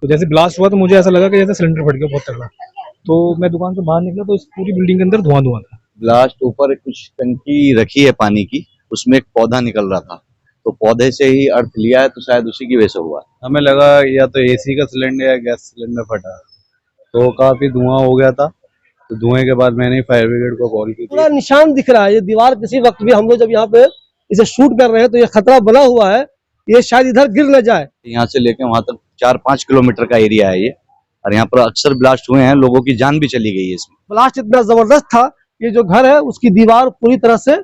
तो जैसे ब्लास्ट हुआ तो मुझे ऐसा लगा कि जैसे सिलेंडर फट गया बहुत तगड़ा। तो मैं दुकान से बाहर निकला तो इस पूरी बिल्डिंग के अंदर धुआं धुआं था। ब्लास्ट ऊपर कुछ टंकी रखी है पानी की, उसमें एक पौधा निकल रहा था, तो पौधे से ही अर्थ लिया है, तो शायद उसी की वजह से हुआ। हमें लगा या तो एसी का सिलेंडर या गैस सिलेंडर फटा, तो काफी धुआं हो गया था। तो धुएं के बाद मैंने फायर ब्रिगेड को कॉल की। पूरा निशान दिख रहा है, ये दीवार किसी वक्त भी हम लोग जब यहाँ पे इसे शूट कर रहे हैं तो ये खतरा बना हुआ है, ये शायद इधर गिर न जाए। यहाँ से लेके वहां तक 4-5 किलोमीटर का एरिया है ये, और यहाँ पर अक्सर ब्लास्ट हुए हैं, लोगों की जान भी चली गई है इसमें। ब्लास्ट इतना जबरदस्त था, ये जो घर है उसकी दीवार पूरी तरह से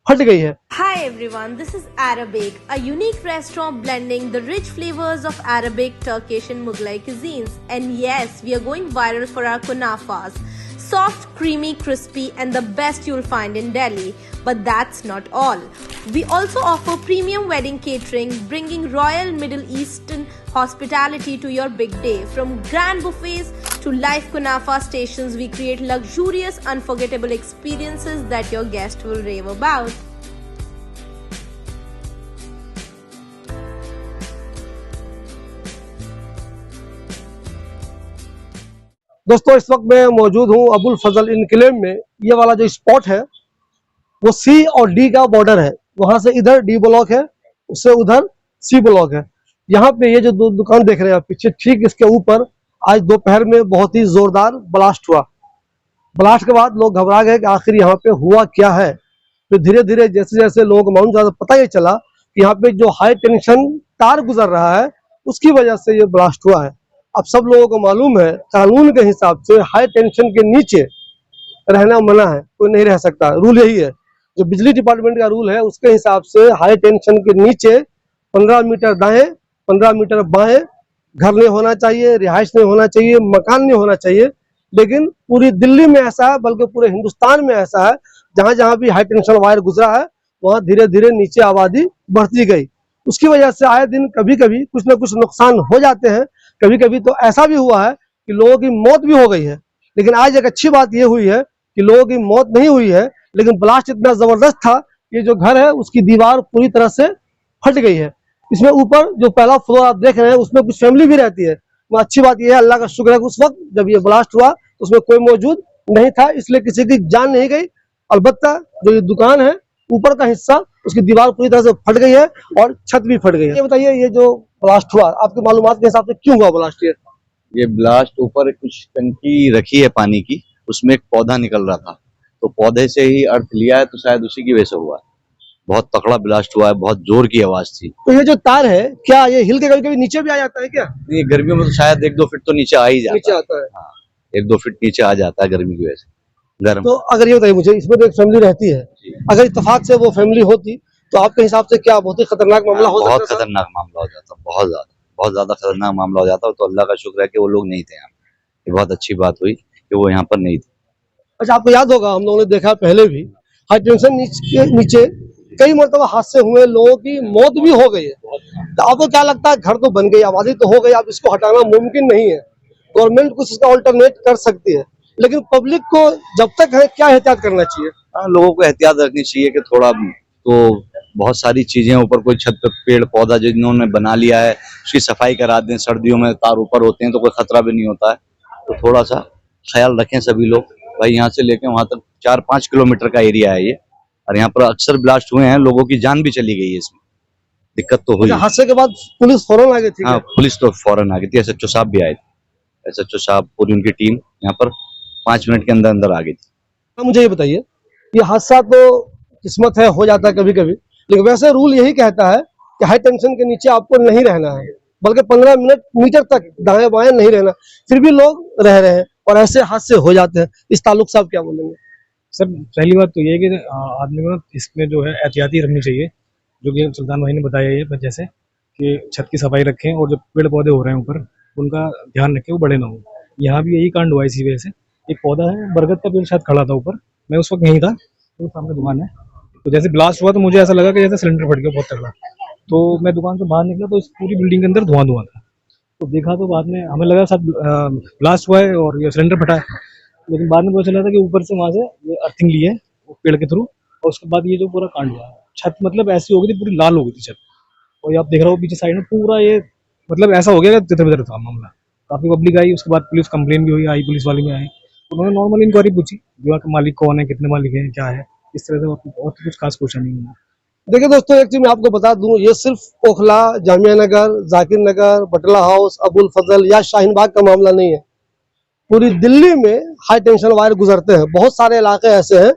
फट गई है। Hi everyone, this is Arabic, a unique restaurant blending the rich flavors of Arabic, Turkish and Mughlai cuisines. And yes, we are going viral for our kunafas. Soft, creamy, crispy and the best you'll find in Delhi. But that's not all. We also offer premium wedding catering, bringing royal Middle Eastern hospitality to your big day. From grand buffets to live kunafa stations, we create luxurious, unforgettable experiences that your guests will rave about. दोस्तों इस वक्त मैं मौजूद हूँ अबुल फजल enclave में। ये वाला जो स्पॉट है वो सी और डी का बॉर्डर है, वहां से इधर डी ब्लॉक है, उससे उधर सी ब्लॉक है। यहाँ पे ये जो दो दुकान देख रहे हैं पीछे, ठीक इसके ऊपर आज दोपहर में बहुत ही जोरदार ब्लास्ट हुआ। ब्लास्ट के बाद लोग घबरा गए कि आखिर यहाँ पे हुआ क्या है। तो धीरे धीरे जैसे जैसे लोगों को मालूम चला, पता ये चला कि यहाँ पे जो हाई टेंशन तार गुजर रहा है उसकी वजह से ये ब्लास्ट हुआ है। अब सब लोगों को मालूम है कानून के हिसाब से हाई टेंशन के नीचे रहना मना है, कोई नहीं रह सकता। रूल यही है, जो बिजली डिपार्टमेंट का रूल है उसके हिसाब से हाई टेंशन के नीचे 15 मीटर दाएं 15 मीटर बाएं घर नहीं होना चाहिए, रिहाइश नहीं होना चाहिए, मकान नहीं होना चाहिए। लेकिन पूरी दिल्ली में ऐसा है, बल्कि पूरे हिंदुस्तान में ऐसा है, जहां जहां भी हाई टेंशन वायर गुजरा है वहां धीरे धीरे नीचे आबादी बढ़ती गई। उसकी वजह से आए दिन कभी कभी कुछ न कुछ नुकसान हो जाते हैं। कभी कभी तो ऐसा भी हुआ है कि लोगों की मौत भी हो गई है। लेकिन आज एक अच्छी बात यह हुई है कि लोगों की मौत नहीं हुई है, लेकिन ब्लास्ट इतना जबरदस्त था, ये जो घर है उसकी दीवार पूरी तरह से फट गई है। इसमें ऊपर जो पहला फ्लोर आप देख रहे हैं उसमें कुछ फैमिली भी रहती है। तो अच्छी बात यह है, अल्लाह का शुक्र है कि उस वक्त जब ये ब्लास्ट हुआ तो उसमें कोई मौजूद नहीं था, इसलिए किसी की जान नहीं गई। अलबत्ता जो ये दुकान है ऊपर का हिस्सा उसकी दीवार पूरी तरह से फट गई है और छत भी फट गई है। ये बताइए, ये जो ब्लास्ट हुआ आपके मालूमात के हिसाब से क्यों हुआ ब्लास्ट? ये ब्लास्ट ऊपर कुछ टंकी रखी है पानी की, उसमें एक पौधा निकल रहा था, तो पौधे से ही अर्थ लिया है, तो शायद उसी की वजह से हुआ। बहुत तगड़ा ब्लास्ट हुआ है, बहुत जोर की आवाज थी। तो ये जो तार है क्या ये हिल के कभी कभी नीचे भी आ जाता है क्या? ये गर्मियों में तो शायद 1-2 फीट तो नीचे आ ही जाता नीचे आता है। हाँ, 1-2 फीट नीचे आ जाता है गर्मी की वजह से। गर्म तो अगर ये बताइए मुझे, इसमें तो एक फैमिली रहती है, अगर इत्तेफाक से वो फैमिली होती तो आपके हिसाब से क्या बहुत ही खतरनाक मामला हो सकता? बहुत खतरनाक मामला हो जाता, बहुत ज्यादा खतरनाक मामला हो जाता। तो अल्लाह का शुक्र है कि वो लोग नहीं थे यहाँ। ये बहुत अच्छी बात हुई कि वो यहाँ पर नहीं थे। अच्छा, आपको याद होगा हम लोगों ने देखा पहले भी हाई टेंशन नीचे कई मरतबा हादसे हुए, लोगों की मौत भी हो गई है। तो आपको क्या लगता है, घर तो बन गई, आबादी तो हो गई, अब इसको हटाना मुमकिन नहीं है। गवर्नमेंट कुछ इसका ऑल्टरनेट कर सकती है, लेकिन पब्लिक को जब तक है क्या एहतियात करना चाहिए? लोगों को एहतियात रखनी चाहिए कि थोड़ा तो बहुत सारी चीजें ऊपर, कोई छत पे पेड़ पौधा जिन्होंने बना लिया है उसकी सफाई करा दें। सर्दियों में तार ऊपर होते हैं तो कोई खतरा भी नहीं होता है, तो थोड़ा सा ख्याल रखें सभी लोग। भाई यहाँ से लेके वहां तक 4-5 किलोमीटर का एरिया है ये, और यहाँ पर अक्सर ब्लास्ट हुए हैं, लोगों की जान भी चली गई है इसमें। दिक्कत तो हुई। हादसे के बाद पुलिस फौरन आ गई थी? हाँ, पुलिस तो फौरन आ गई थी। SHO साहब भी आए थे। SHO साहब पूरी उनकी टीम यहाँ पर 5 मिनट के अंदर अंदर आ गई थी। मुझे ये बताइए, ये हादसा तो किस्मत है, हो जाता है कभी कभी, लेकिन वैसे रूल यही कहता है कि हाई टेंशन के नीचे आपको नहीं रहना है, बल्कि 15 मीटर तक दाएं बाएं नहीं रहना। फिर भी लोग रह रहे हैं और ऐसे हादसे हो जाते हैं। इस ताल्लुक साहब क्या बोलेंगे? सर पहली बात तो ये है कि आदमी को इसमें जो है एहतियाती रखनी चाहिए, जो कि सुल्तान भाई ने बताया ये जैसे कि छत की सफाई रखें और जो पेड़ पौधे हो रहे हैं ऊपर उनका ध्यान रखें, वो बड़े ना हो। यहाँ भी यही कांड हुआ इसी वजह से। एक पौधा है, बरगद का पेड़ शायद खड़ा था ऊपर, मैं उस वक्त नहीं था, तो सामने दुकान है। तो जैसे ब्लास्ट हुआ तो मुझे ऐसा लगा कि जैसे सिलेंडर फट गया बहुत तगड़ा। तो मैं दुकान से बाहर निकला तो इस पूरी बिल्डिंग के अंदर धुआं धुआं था। तो देखा तो बाद में हमें लगा शायद ब्लास्ट हुआ है और ये सिलेंडर फटा है, लेकिन बाद में पता चला था कि ऊपर से वहाँ से ये अर्थिंग ली है वो पेड़ के थ्रू, और उसके बाद ये जो पूरा कांड हुआ, छत मतलब ऐसी हो गई थी, पूरी लाल हो गई थी छत। और ये आप देख रहे हो पीछे साइड में पूरा ये मतलब ऐसा हो गया कि तितर बितर था मामला। काफ़ी पब्लिक आई, उसके बाद पुलिस कंप्लेन भी हुई, आई पुलिस वाले भी आए, उन्होंने नॉर्मल इंक्वायरी पूछी, दीवार का मालिक कौन है, कितने मालिक हैं, क्या है, इस तरह से, और तो कुछ खास पूछा नहीं उन्होंने। देखिए दोस्तों, एक चीज मैं आपको बता दूं, ये सिर्फ ओखला, जामिया नगर, जाकिर नगर, बटला हाउस, अबुल फजल या शाहीन बाग का मामला नहीं है। पूरी दिल्ली में हाई टेंशन वायर गुजरते हैं। बहुत सारे इलाके ऐसे हैं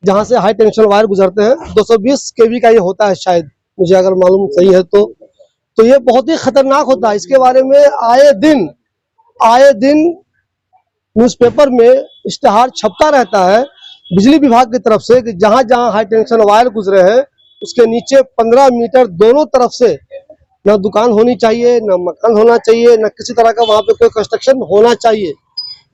जहां से हाई टेंशन वायर गुजरते हैं। 220 केवी का ये होता है शायद, मुझे अगर मालूम सही है तो ये बहुत ही खतरनाक होता है। इसके बारे में आए दिन न्यूज़पेपर में इश्तिहार छपता रहता है बिजली विभाग की तरफ से कि जहां जहां हाई टेंशन वायर गुजरे हैं उसके नीचे 15 मीटर दोनों तरफ से न दुकान होनी चाहिए, न मकान होना चाहिए, न किसी तरह का वहां पे कोई कंस्ट्रक्शन होना चाहिए।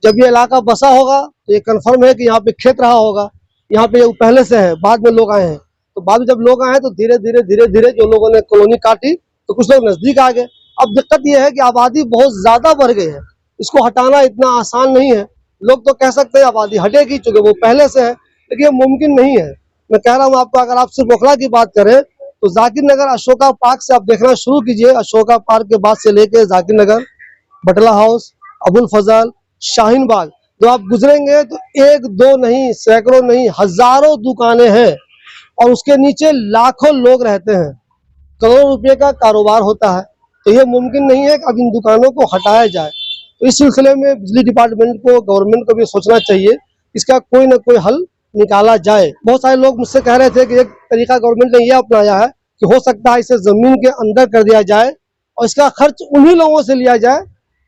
जब ये इलाका बसा होगा तो ये कंफर्म है कि यहाँ पे खेत रहा होगा, यहाँ पे पहले से है, बाद में लोग आए हैं। तो बाद में जब लोग आए तो धीरे धीरे जो लोगों ने कॉलोनी काटी तो कुछ लोग नजदीक आ गए। अब दिक्कत ये है कि आबादी बहुत ज्यादा बढ़ गई है, इसको हटाना इतना आसान नहीं है। लोग तो कह सकते हैं आबादी हटेगी चूंकि वो पहले से है, लेकिन ये मुमकिन नहीं है। मैं कह रहा हूँ आपको, अगर आप सिर्फ ओखला की बात करें तो जाकिर नगर अशोका पार्क से आप देखना शुरू कीजिए। अशोका पार्क के बाद से लेके जाकिर नगर, बटला हाउस, अबुल फजल, शाहीन बाग, जो आप गुजरेंगे तो एक दो नहीं, सैकड़ों नहीं, हजारों दुकानें हैं और उसके नीचे लाखों लोग रहते हैं। करोड़ों रुपए का कारोबार होता है। तो ये मुमकिन नहीं है कि अब इन दुकानों को हटाया जाए। तो इस सिलसिले में बिजली डिपार्टमेंट को, गवर्नमेंट को भी सोचना चाहिए, इसका कोई ना कोई हल निकाला जाए। बहुत सारे लोग मुझसे कह रहे थे कि एक तरीका गवर्नमेंट ने यह अपनाया है कि हो सकता है इसे जमीन के अंदर कर दिया जाए और इसका खर्च उन्हीं लोगों से लिया जाए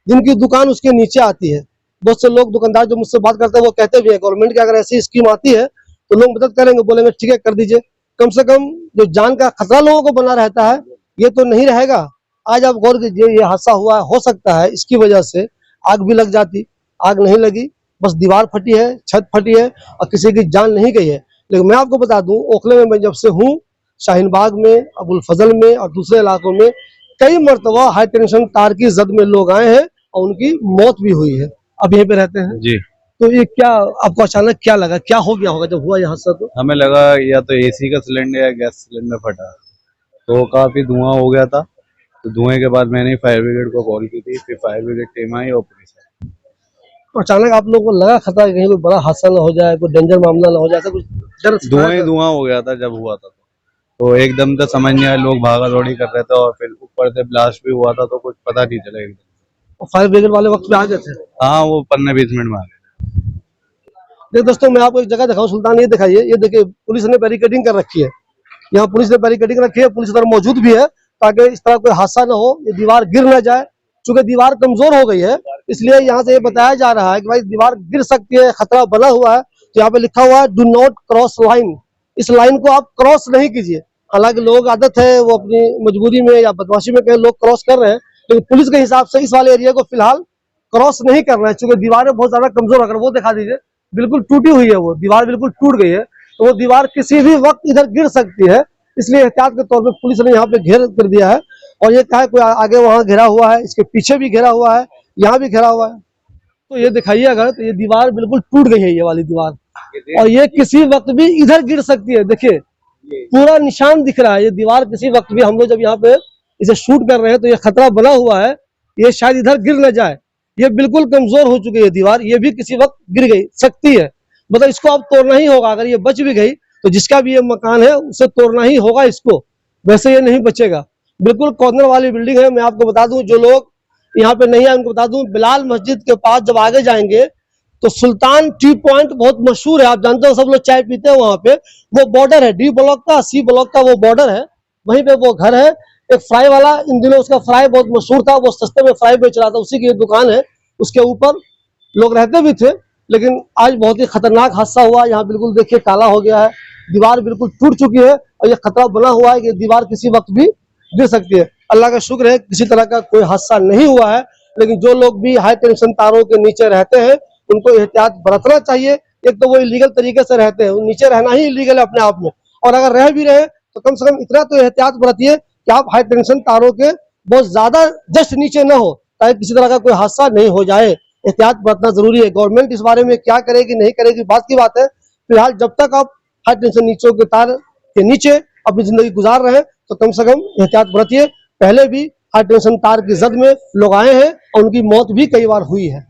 जिनकी दुकान उसके नीचे आती है। बहुत से लोग दुकानदार जो मुझसे बात करते हैं वो कहते भी है गवर्नमेंट की अगर ऐसी स्कीम आती है तो लोग मदद करेंगे, बोलेंगे ठीक है कर दीजिए। कम से कम जो जान का खतरा लोगों को बना रहता है ये तो नहीं रहेगा। आज आप गौर कीजिए, ये हादसा हुआ है, हो सकता है इसकी वजह से आग भी लग जाती, आग नहीं लगी, बस दीवार फटी है, छत फटी है और किसी की जान नहीं गई है। लेकिन मैं आपको बता दूं, ओखले में मैं जब से हूँ, शाहीन बाग में, अबुल फजल में और दूसरे इलाकों में कई मरतबा हाई टेंशन तार की जद में लोग आए हैं और उनकी मौत भी हुई है। अब यहीं पे रहते हैं जी। तो ये क्या आपको अचानक क्या लगा, क्या हो गया होगा जब हुआ ये हादसा? तो हमें लगा या तो एसी का सिलेंडर या गैस सिलेंडर फटा, तो काफी धुआं हो गया था। तो धुएं के बाद मैंने फायर ब्रिगेड को कॉल की थी, फिर फायर ब्रिगेड टीम आई और पुलिस आई। अचानक आप लोगों को लगा खतरा कहीं कोई बड़ा हादसा ना हो जाए, कोई डेंजर मामला ना हो जाए, ऐसा कुछ डर? धुआं हो गया था जब हुआ था। तो एकदम से समझ नहीं आया, लोग भागा दौड़ी कर रहे थे और फिर ऊपर से ब्लास्ट भी हुआ था तो कुछ पता नहीं चला एकदम। फायर ब्रिगेड वाले वक्त पे आ गए थे? हाँ, वो 15-20 मिनट में आ गए। देखिए दोस्तों, मैं आपको एक जगह दिखाऊं, सुल्तान, ये दिखाइए, ये देखिए पुलिस ने बैरिकेडिंग कर रखी है। यहाँ पुलिस ने बैरिकेडिंग रखी है, पुलिस इधर मौजूद भी है ताकि इस तरह कोई हादसा ना हो, ये दीवार गिर ना जाए। चूंकि दीवार कमजोर हो गई है इसलिए यहाँ से ये बताया जा रहा है कि भाई दीवार गिर सकती है, खतरा बना हुआ है। तो यहाँ पे लिखा हुआ है डू नॉट क्रॉस लाइन, इस लाइन को आप क्रॉस नहीं कीजिए। हालांकि लोग आदत है वो अपनी मजबूरी में या बदमाशी में कहीं लोग क्रॉस कर रहे हैं, लेकिन पुलिस के हिसाब से इस वाले एरिया को फिलहाल क्रॉस नहीं करना है। चूंकि दीवारें बहुत ज्यादा कमजोर, अगर वो दिखा दीजिए, बिल्कुल टूटी हुई है, वो दीवार बिल्कुल टूट गई है, तो वो दीवार किसी भी वक्त इधर गिर सकती है। इसलिए एहतियात के तौर पे पुलिस ने यहाँ पे घेर कर दिया है और ये कहा है कोई आगे वहां घेरा हुआ है, इसके पीछे भी घेरा हुआ है, यहाँ भी घेरा हुआ है। तो ये दिखाइए, अगर तो ये दीवार बिल्कुल टूट गई है, ये वाली दीवार, और ये किसी वक्त भी इधर गिर सकती है। देखिए पूरा निशान दिख रहा है, ये दीवार किसी वक्त भी, हम लोग जब यहाँ पे इसे शूट कर रहे हैं तो ये खतरा बना हुआ है, ये शायद इधर गिर न जाए। ये बिल्कुल कमजोर हो चुकी है दीवार, ये भी किसी वक्त गिर गई सकती है। मतलब इसको अब तोड़ना ही होगा। अगर ये बच भी गई तो जिसका भी ये मकान है उसे तोड़ना ही होगा इसको, वैसे ये नहीं बचेगा। बिल्कुल कॉर्नर वाली बिल्डिंग है। मैं आपको बता दूं, जो लोग यहाँ पे नहीं है उनको बता दूं, बिलाल मस्जिद के पास जब आगे जाएंगे तो सुल्तान टी पॉइंट बहुत मशहूर है, आप जानते हो, सब लोग चाय पीते हैं वहां पे। वो बॉर्डर है डी ब्लॉक का, सी ब्लॉक का वो बॉर्डर है, वहीं पे वो घर है। एक फ्राई वाला, इन दिनों उसका फ्राई बहुत मशहूर था, वो सस्ते में फ्राई बेच रहा था, उसी की दुकान है, उसके ऊपर लोग रहते भी थे। लेकिन आज बहुत ही खतरनाक हादसा हुआ। यहाँ बिल्कुल देखिए काला हो गया है, दीवार बिल्कुल टूट चुकी है और ये खतरा बना हुआ है कि दीवार किसी वक्त भी गिर सकती है। अल्लाह का शुक्र है किसी तरह का कोई हादसा नहीं हुआ है, लेकिन जो लोग भी हाई टेंशन तारों के नीचे रहते हैं उनको एहतियात बरतना चाहिए। एक तो वो इलीगल तरीके से रहते हैं, नीचे रहना ही इलीगल है अपने आप में, और अगर रह भी रहे तो कम से कम इतना तो एहतियात बरतिए कि आप हाई टेंशन तारों के बहुत ज्यादा जस्ट नीचे न हो, ताकि किसी तरह का कोई हादसा नहीं हो जाए। एहतियात बरतना जरूरी है। गवर्नमेंट इस बारे में क्या करेगी नहीं करेगी बात की बात है। फिलहाल जब तक आप हाई टेंशन नीचों के तार के नीचे अपनी जिंदगी गुजार रहे हैं तो कम से कम एहतियात बरतिए। पहले भी हाई टेंशन तार की जद में लोग आए हैं और उनकी मौत भी कई बार हुई है।